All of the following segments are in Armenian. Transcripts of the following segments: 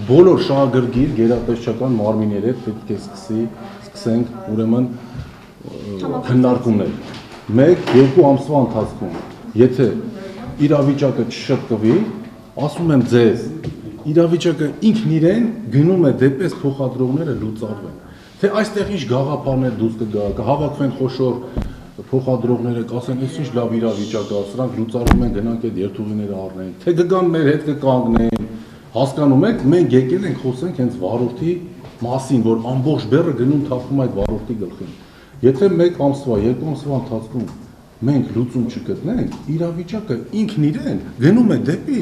բոլոր շահագրգիռ գերատեսչական մարմինների հետ պետք է սկսենք ուրեմն քննարկումներ։ 1-2 ամսվա ընթացքում, եթե իրավիճակը չշտկվի, ասում եմ ձեզ, իրավիճակը ինքն իրեն գնում է դեպի փոխադրողները լուծարվեն։ Թե այստեղ ինչ գաղափարներ դուրս կգա, կհավաքվեն խոշոր փոխադրողները, կասեն, այս ինչ լավ իրավիճակ է, սրանք լուծարվում են, գնանք այդ երթուղիները առնեն, թե կգան մեր հետ կկանգնեն, հասկանում եք, մենք եկել ենք խոսենք հենց վարորդի մասին, որ ամբողջ բեռը գնում թափվում այդ վարորդի գլխին։ Եթե 1 ամսվա, 2 ամսվա ընթացքում մենք լուծում չգտնենք, իրավիճակը ինքն իրեն գնում է դեպի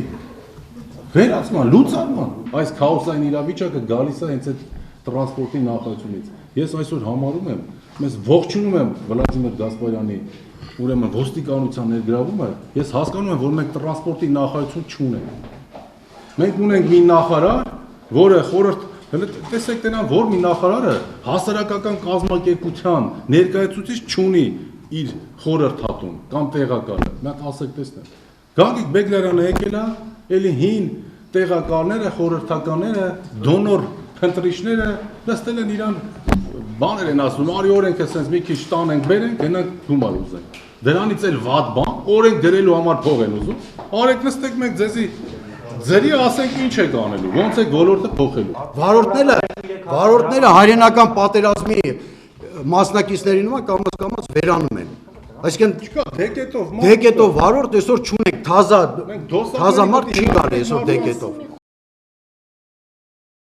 վերացման, լուծարման։ Այս քաոսային իրավիճակը գալիս է հենց այդ տրանսպորտի նախարարությունից։ Ես այսօր համարում եմ, ես ողջունում եմ Վլադիմիր Գասպարյանի ուրեմն ոստիկանության ներգրավումը, ես հասկանում եմ, որ մենք տրանսպորտի նախարարություն չունենք։ Մենք ունենք մի նախարար, որը խորհրդ, տեսեք տնան, որ մի նախարարը հասարակական կազմակերպության ներկայացուցիչ չունի իր խորհրդատուն կամ տեղակալը։ Մի հատ ասեք տեսնեմ։ Գագիկ Բեգլարյանը եկել է, էլի հին տեղակալները, խորհրդականները, դոնոր փնտրիչները նստել են իրան բաներ են ասում, արի օրենքը sense մի քիչ տանենք, բերենք, գնանք գումար ուզենք։ Դրանից էլ վատ բան, օրենք դրելու համար փող են ուզում։ Արեք նստեք մենք ձեզի ձերի ասենք ինչ եք անելու, ոնց է ոլորտը փոխելու։ Վարորդները հայրենական պատերազմի մասնակիցների նման կամաց վերանում են։ Այսինքն դեկետով վարորդ այսօր չունենք, թազա մարդ չի գալի այսօր դեկետով։